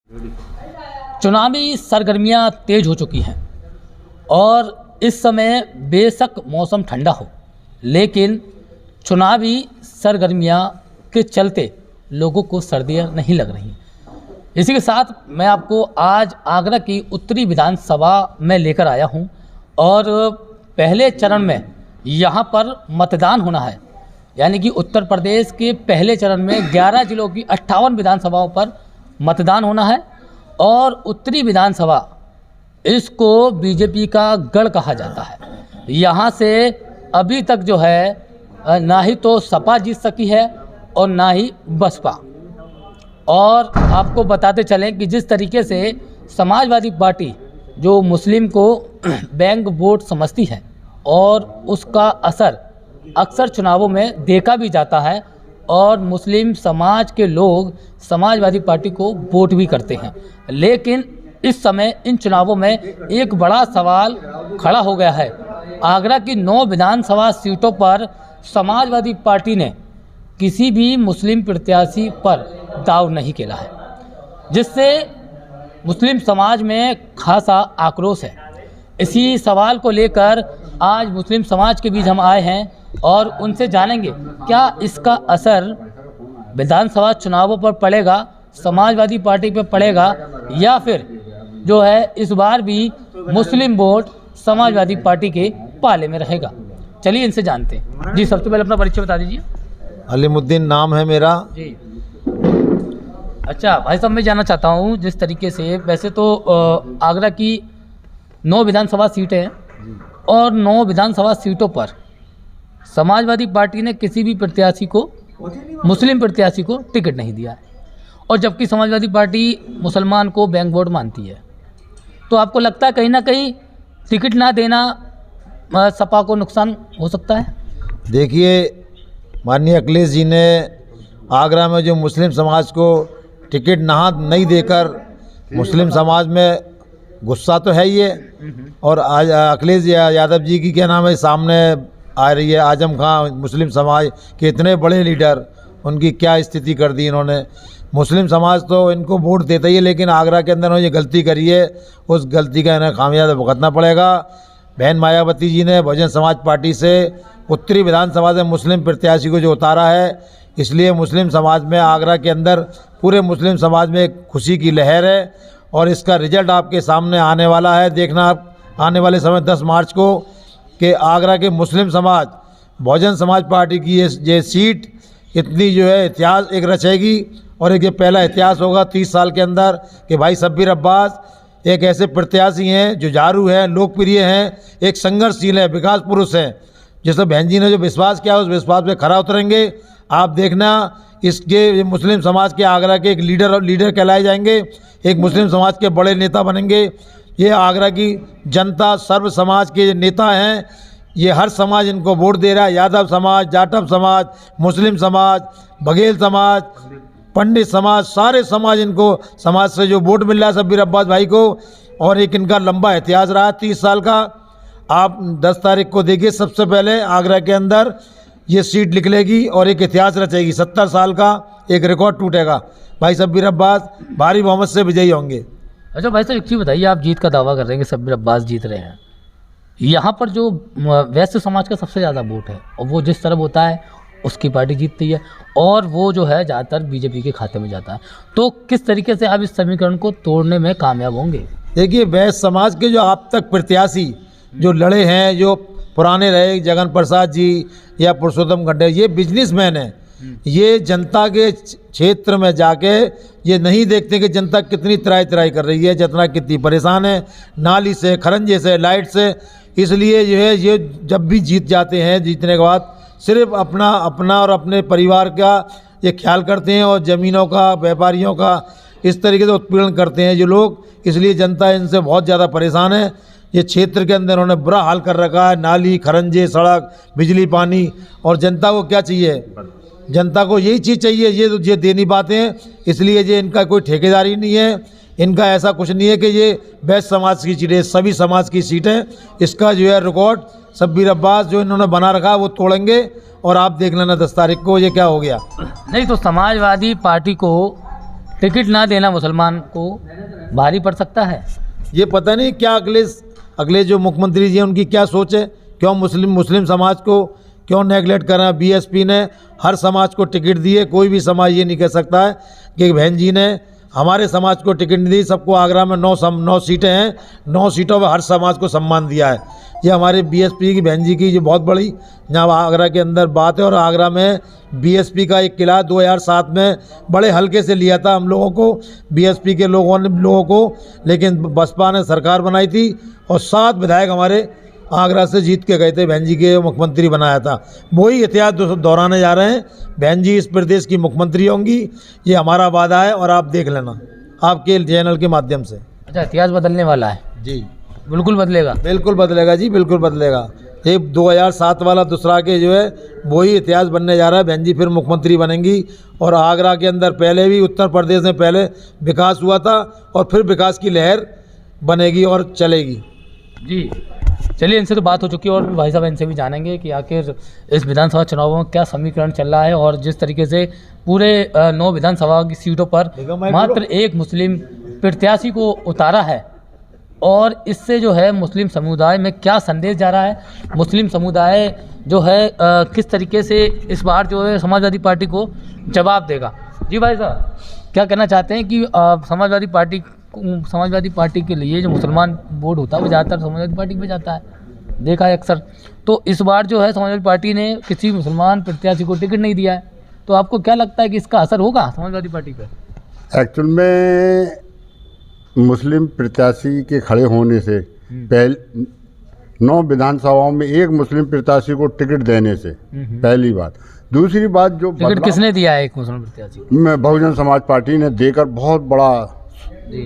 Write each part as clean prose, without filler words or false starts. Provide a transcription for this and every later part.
चुनावी सरगर्मियां तेज हो चुकी हैं और इस समय बेशक मौसम ठंडा हो, लेकिन चुनावी सरगर्मियां के चलते लोगों को सर्दियां नहीं लग रही। इसी के साथ मैं आपको आज आगरा की उत्तरी विधानसभा में लेकर आया हूं और पहले चरण में यहां पर मतदान होना है। यानी कि उत्तर प्रदेश के पहले चरण में 11 जिलों की 58 विधानसभाओं पर मतदान होना है और उत्तरी विधानसभा इसको बीजेपी का गढ़ कहा जाता है। यहाँ से अभी तक जो है ना ही तो सपा जीत सकी है और ना ही बसपा। और आपको बताते चलें कि जिस तरीके से समाजवादी पार्टी जो मुस्लिम को बैंक वोट समझती है और उसका असर अक्सर चुनावों में देखा भी जाता है और मुस्लिम समाज के लोग समाजवादी पार्टी को वोट भी करते हैं, लेकिन इस समय इन चुनावों में एक बड़ा सवाल खड़ा हो गया है। आगरा की 9 विधानसभा सीटों पर समाजवादी पार्टी ने किसी भी मुस्लिम प्रत्याशी पर दाव नहीं खेला है, जिससे मुस्लिम समाज में खासा आक्रोश है। इसी सवाल को लेकर आज मुस्लिम समाज के बीच हम आए हैं और उनसे जानेंगे क्या इसका असर विधानसभा चुनावों पर पड़ेगा, समाजवादी पार्टी पर पड़ेगा या फिर जो है इस बार भी मुस्लिम वोट समाजवादी पार्टी के पाले में रहेगा। चलिए इनसे जानते हैं। जी, सबसे पहले अपना परिचय बता दीजिए। अलीमुद्दीन नाम है मेरा जी। अच्छा भाई साहब, मैं जानना चाहता हूँ जिस तरीके से वैसे तो आगरा की 9 विधानसभा सीटें हैं और 9 विधानसभा सीटों पर समाजवादी पार्टी ने किसी भी प्रत्याशी को, मुस्लिम प्रत्याशी को टिकट नहीं दिया है और जबकि समाजवादी पार्टी मुसलमान को बैंक वोट मानती है, तो आपको लगता है कहीं ना कहीं टिकट ना देना सपा को नुकसान हो सकता है? देखिए, माननीय अखिलेश जी ने आगरा में जो मुस्लिम समाज को टिकट नहीं देकर मुस्लिम समाज में गुस्सा तो है ही है। और आज अखिलेश यादव जी की क्या नाम है सामने आ रही है, आजम खां, मुस्लिम समाज के इतने बड़े लीडर, उनकी क्या स्थिति कर दी इन्होंने। मुस्लिम समाज तो इनको वोट देता ही है, लेकिन आगरा के अंदर उन्होंने ये गलती करी है, उस गलती का इन्हें खामियाजा भुगतना पड़ेगा। बहन मायावती जी ने बहुजन समाज पार्टी से उत्तरी विधानसभा से मुस्लिम प्रत्याशी को जो उतारा है, इसलिए मुस्लिम समाज में, आगरा के अंदर पूरे मुस्लिम समाज में एक खुशी की लहर है और इसका रिजल्ट आपके सामने आने वाला है। देखना आने वाले समय 10 मार्च को कि आगरा के मुस्लिम समाज बहुजन समाज पार्टी की ये सीट इतनी जो है इतिहास एक रचेगी और एक ये पहला इतिहास होगा 30 साल के अंदर कि भाई शब्बीर अब्बास एक ऐसे प्रत्याशी हैं, जुझारू हैं, लोकप्रिय हैं, एक संघर्षशील है, विकास पुरुष हैं। जैसे बहन जी ने जो विश्वास किया उस विश्वास पे खरा उतरेंगे। आप देखना, इसके मुस्लिम समाज के आगरा के एक लीडर कहलाए जाएंगे, एक मुस्लिम समाज के बड़े नेता बनेंगे। ये आगरा की जनता, सर्व समाज के नेता हैं, ये हर समाज इनको वोट दे रहा है। यादव समाज, जाटव समाज, मुस्लिम समाज, बघेल समाज, पंडित समाज, सारे समाज, इनको समाज से जो वोट मिल रहा है शब्बीर अब्बास भाई को, और एक इनका लंबा इतिहास रहा 30 साल का। आप 10 तारीख को देखिए, सबसे पहले आगरा के अंदर ये सीट निकलेगी और एक इतिहास रचेगी। 70 साल का एक रिकॉर्ड टूटेगा। भाई शब्बीर अब्बास भारी बहुमत से विजयी होंगे। अच्छा भाई साहब, एक चीज़ बताइए, आप जीत का दावा कर रहे हैं कि शब्बीर अब्बास जीत रहे हैं, यहाँ पर जो वैश्य समाज का सबसे ज़्यादा वोट है और वो जिस तरफ होता है उसकी पार्टी जीतती है और वो जो है ज़्यादातर बीजेपी के खाते में जाता है, तो किस तरीके से आप इस समीकरण को तोड़ने में कामयाब होंगे? देखिए, वैश्य समाज के जो आप तक प्रत्याशी जो लड़े हैं, जो पुराने रहे, जगन प्रसाद जी या पुरुषोत्तम गड्ढे, ये बिजनेसमैन हैं। ये जनता के क्षेत्र में जाके ये नहीं देखते कि जनता कितनी त्राई कर रही है, जितना कितनी परेशान है नाली से, खरंजे से, लाइट से। इसलिए जो है ये जब भी जीत जाते हैं, जीतने के बाद सिर्फ अपना और अपने परिवार का ये ख्याल करते हैं और ज़मीनों का, व्यापारियों का इस तरीके से उत्पीड़न करते हैं जो लोग। इसलिए जनता इनसे बहुत ज़्यादा परेशान है। ये क्षेत्र के अंदर उन्होंने बुरा हाल कर रखा है, नाली, खरंजे, सड़क, बिजली, पानी। और जनता को क्या चाहिए? जनता को यही चीज़ चाहिए, ये देनी बातें। इसलिए ये इनका कोई ठेकेदारी नहीं है, इनका ऐसा कुछ नहीं है कि ये वैश्य समाज की सीटें, सभी समाज की सीटें। इसका जो है रिकॉर्ड शब्बीर अब्बास जो इन्होंने बना रखा है वो तोड़ेंगे और आप देख लेना 10 तारीख को ये क्या हो गया। नहीं तो समाजवादी पार्टी को टिकट ना देना मुसलमान को भारी पड़ सकता है। ये पता नहीं क्या अगले जो मुख्यमंत्री जी हैं उनकी क्या सोच है, क्यों मुस्लिम समाज को क्यों नेगलेक्ट कर रहे हैं। बीएसपी ने हर समाज को टिकट दी है, कोई भी समाज ये नहीं कह सकता है कि बहन जी ने हमारे समाज को टिकट नहीं दी। सबको आगरा में 9 सीटें हैं, 9 सीटों में हर समाज को सम्मान दिया है। ये हमारे बीएसपी की बहन जी की ये बहुत बड़ी यहाँ आगरा के अंदर बात है। और आगरा में बीएसपी का एक किला 2007 में बड़े हल्के से लिया था हम लोगों को, बीएसपी के लोगों को, लेकिन बसपा ने सरकार बनाई थी और 7 विधायक हमारे आगरा से जीत के गए थे, बहन जी के मुख्यमंत्री बनाया था। वही इतिहास दोहराने जा रहे हैं। बहन जी इस प्रदेश की मुख्यमंत्री होंगी, ये हमारा वादा है और आप देख लेना आपके चैनल के माध्यम से। अच्छा, इतिहास बदलने वाला है जी, बिल्कुल बदलेगा, बिल्कुल बदलेगा जी, बिल्कुल बदलेगा। ये 2007 वाला दूसरा के जो है वही इतिहास बनने जा रहा है। बहन जी फिर मुख्यमंत्री बनेंगी और आगरा के अंदर पहले भी उत्तर प्रदेश में पहले विकास हुआ था और फिर विकास की लहर बनेगी और चलेगी जी। चलिए, इनसे तो बात हो चुकी है और भाई साहब इनसे भी जानेंगे कि आखिर इस विधानसभा चुनावों में क्या समीकरण चल रहा है और जिस तरीके से पूरे 9 विधानसभा की सीटों पर मात्र एक मुस्लिम प्रत्याशी को उतारा है और इससे जो है मुस्लिम समुदाय में क्या संदेश जा रहा है, मुस्लिम समुदाय जो है किस तरीके से इस बार जो है समाजवादी पार्टी को जवाब देगा। जी भाई साहब, क्या कहना चाहते हैं कि समाजवादी पार्टी के लिए जो मुसलमान वोट होता है वो ज़्यादातर समाजवादी पार्टी में जाता है, देखा है अक्सर। तो इस बार जो है समाजवादी पार्टी ने किसी मुसलमान प्रत्याशी को टिकट नहीं दिया है, तो आपको क्या लगता है कि इसका असर होगा समाजवादी पार्टी पर? एक्चुअल में मुस्लिम प्रत्याशी के खड़े होने से पहले 9 विधानसभाओं में एक मुस्लिम प्रत्याशी को टिकट देने से पहली बात। दूसरी बात, जो टिकट किसने दिया है एक मुस्लिम प्रत्याशी को? बहुजन समाज पार्टी ने देकर बहुत बड़ा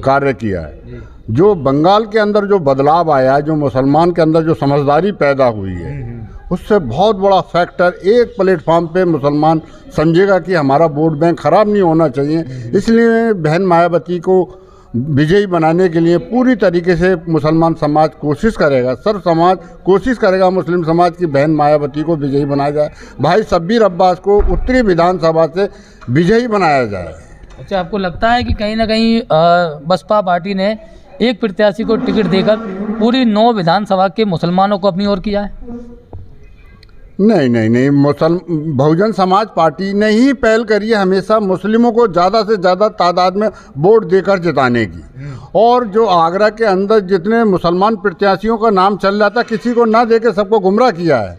कार्य किया है। जो बंगाल के अंदर जो बदलाव आया है, जो मुसलमान के अंदर जो समझदारी पैदा हुई है, उससे बहुत बड़ा फैक्टर एक प्लेटफॉर्म पे मुसलमान समझेगा कि हमारा वोट बैंक खराब नहीं होना चाहिए। इसलिए बहन मायावती को विजयी बनाने के लिए पूरी तरीके से मुसलमान समाज कोशिश करेगा, सर्व समाज कोशिश करेगा मुस्लिम समाज की बहन मायावती को विजयी बनाया जाए, भाई शब्बीर अब्बास को उत्तरी विधानसभा से विजयी बनाया जाए। अच्छा, आपको लगता है कि कहीं ना कहीं बसपा पार्टी ने एक प्रत्याशी को टिकट देकर पूरी 9 विधानसभा के मुसलमानों को अपनी ओर किया है? नहीं, बहुजन समाज पार्टी ने ही पहल करी है हमेशा मुस्लिमों को ज़्यादा से ज़्यादा तादाद में वोट देकर जिताने की। और जो आगरा के अंदर जितने मुसलमान प्रत्याशियों का नाम चल रहा था, किसी को ना देकर सबको गुमराह किया है।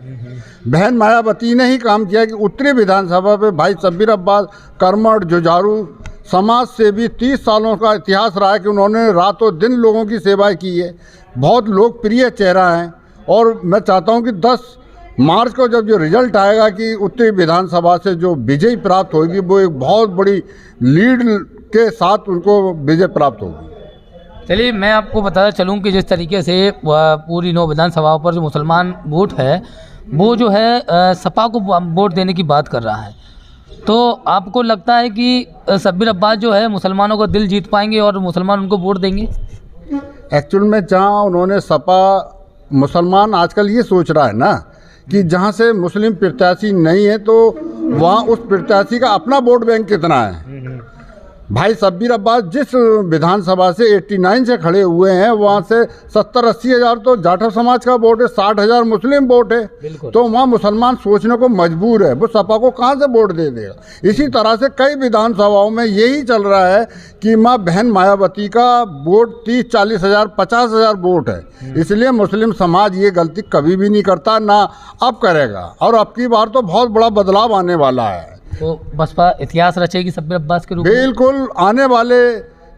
बहन मायावती ने ही काम किया कि उत्तरी विधानसभा पे भाई शब्बीर अब्बास, कर्मठ, जुझारू समाज से भी 30 सालों का इतिहास रहा है कि उन्होंने रातों दिन लोगों की सेवा की है, बहुत लोकप्रिय चेहरा है। और मैं चाहता हूं कि 10 मार्च को जब जो रिजल्ट आएगा कि उत्तरी विधानसभा से जो विजय प्राप्त होगी, वो एक बहुत बड़ी लीड के साथ उनको विजय प्राप्त होगी। चलिए, मैं आपको बताता चलूँ कि जिस तरीके से पूरी 9 विधानसभाओं पर जो मुसलमान वोट है वो जो है सपा को वोट देने की बात कर रहा है, तो आपको लगता है कि शब्बीर अब्बास जो है मुसलमानों का दिल जीत पाएंगे और मुसलमान उनको वोट देंगे? एक्चुअल में जहाँ उन्होंने सपा, मुसलमान आजकल ये सोच रहा है ना कि जहाँ से मुस्लिम प्रत्याशी नहीं है तो वहाँ उस प्रत्याशी का अपना वोट बैंक कितना है। भाई शब्बीर अब्बास जिस विधानसभा से 89 से खड़े हुए हैं, वहाँ से 70-80 हज़ार तो जाटव समाज का वोट है, 60,000 मुस्लिम वोट है, तो वहाँ मुसलमान सोचने को मजबूर है, वो सपा को कहाँ से वोट दे देगा। इसी तरह से कई विधानसभाओं में यही चल रहा है कि माँ बहन मायावती का वोट 30-40 हज़ार 50 हज़ार वोट है। इसलिए मुस्लिम समाज ये गलती कभी भी नहीं करता, ना अब करेगा, और अब की बार तो बहुत बड़ा बदलाव आने वाला है। तो बसपा इतिहास रचेगी शब्बीर अब्बास के रूप में? बिल्कुल, आने वाले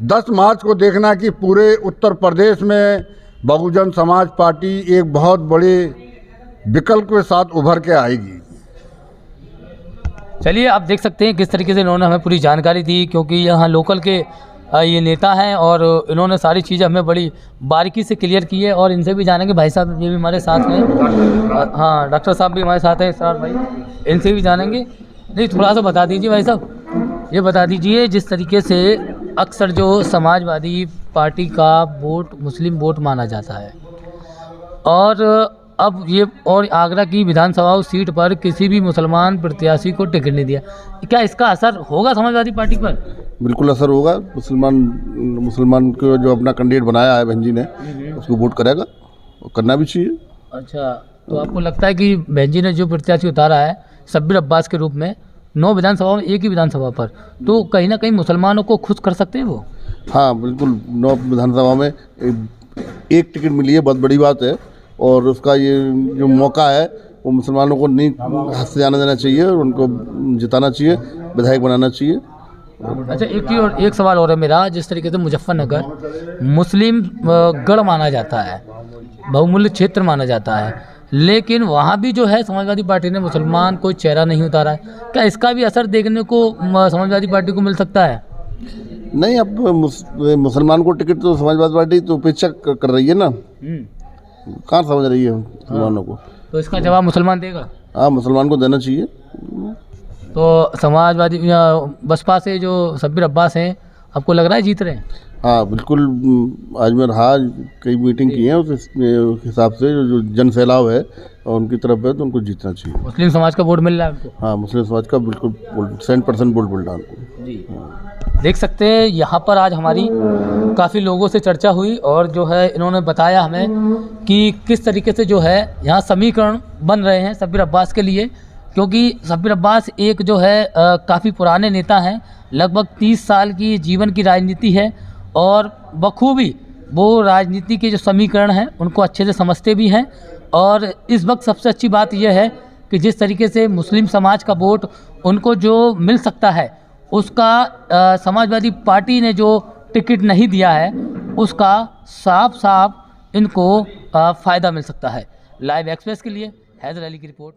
10 मार्च को देखना कि पूरे उत्तर प्रदेश में बहुजन समाज पार्टी एक बहुत बड़े विकल्प के साथ उभर के आएगी। चलिए, आप देख सकते हैं किस तरीके से इन्होंने हमें पूरी जानकारी दी, क्योंकि यहाँ लोकल के ये नेता हैं और इन्होंने सारी चीज़ें हमें बड़ी बारीकी से क्लियर की है। और इनसे भी जानेंगे, भाई साहब ये भी हमारे साथ हैं, हाँ डॉक्टर साहब भी हमारे साथ हैं, सर भाई, इनसे भी जानेंगे। नहीं, थोड़ा सा बता दीजिए भाई साहब, ये बता दीजिए जिस तरीके से अक्सर जो समाजवादी पार्टी का वोट मुस्लिम वोट माना जाता है और अब ये और आगरा की विधानसभा सीट पर किसी भी मुसलमान प्रत्याशी को टिकट नहीं दिया, क्या इसका असर होगा समाजवादी पार्टी पर? बिल्कुल असर होगा। मुसलमान को जो अपना कैंडिडेट बनाया है बहन जी ने, उसको वोट करेगा और करना भी चाहिए। अच्छा, तो आपको लगता है कि बहन जी ने जो प्रत्याशी उतारा है शब्बीर अब्बास के रूप में 9 विधानसभा में, एक ही विधानसभा पर, तो कहीं ना कहीं मुसलमानों को खुश कर सकते हैं वो? हाँ बिल्कुल, 9 विधानसभा में एक टिकट मिली है, बहुत बड़ी बात है। और उसका ये जो मौका है वो मुसलमानों को नहीं हाथ से जाने देना चाहिए और उनको जिताना चाहिए, विधायक बनाना चाहिए। अच्छा, एक सवाल और है मेरा। जिस तरीके से मुजफ्फरनगर मुस्लिम गढ़ माना जाता है, बहुमूल्य क्षेत्र माना जाता है, लेकिन वहाँ भी जो है समाजवादी पार्टी ने मुसलमान कोई चेहरा नहीं उतारा है, क्या इसका भी असर देखने को समाजवादी पार्टी को मिल सकता है? नहीं, अब मुसलमान को टिकट तो समाजवादी पार्टी तो उपेक्षा कर रही है ना, कहाँ समझ रही है मुसलमानों को। तो इसका जवाब मुसलमान देगा? हाँ, मुसलमान को देना चाहिए। तो समाजवादी बसपा से जो शब्बीर अब्बास हैं, आपको लग रहा है जीत रहे हैं? हाँ बिल्कुल, आज मैं रहा, कई मीटिंग की हैं, उस हिसाब से जो जन फैलाव है और उनकी तरफ है तो उनको जीतना चाहिए। मुस्लिम समाज का वोट मिल रहा है उनको? हाँ, मुस्लिम समाज का बिल्कुल 100% वोट मिल रहा है उनको जी। देख सकते हैं यहाँ पर आज हमारी काफ़ी लोगों से चर्चा हुई और जो है इन्होंने बताया हमें कि किस तरीके से जो है यहाँ समीकरण बन रहे हैं शब्बीर अब्बास के लिए, क्योंकि शब्बीर अब्बास एक जो है काफ़ी पुराने नेता हैं, लगभग 30 साल की जीवन की राजनीति है और बखूबी वो राजनीति के जो समीकरण हैं उनको अच्छे से समझते भी हैं। और इस वक्त सबसे अच्छी बात यह है कि जिस तरीके से मुस्लिम समाज का वोट उनको जो मिल सकता है, उसका समाजवादी पार्टी ने जो टिकट नहीं दिया है उसका साफ साफ इनको फ़ायदा मिल सकता है। लाइव एक्सप्रेस के लिए हैदर अली की रिपोर्ट।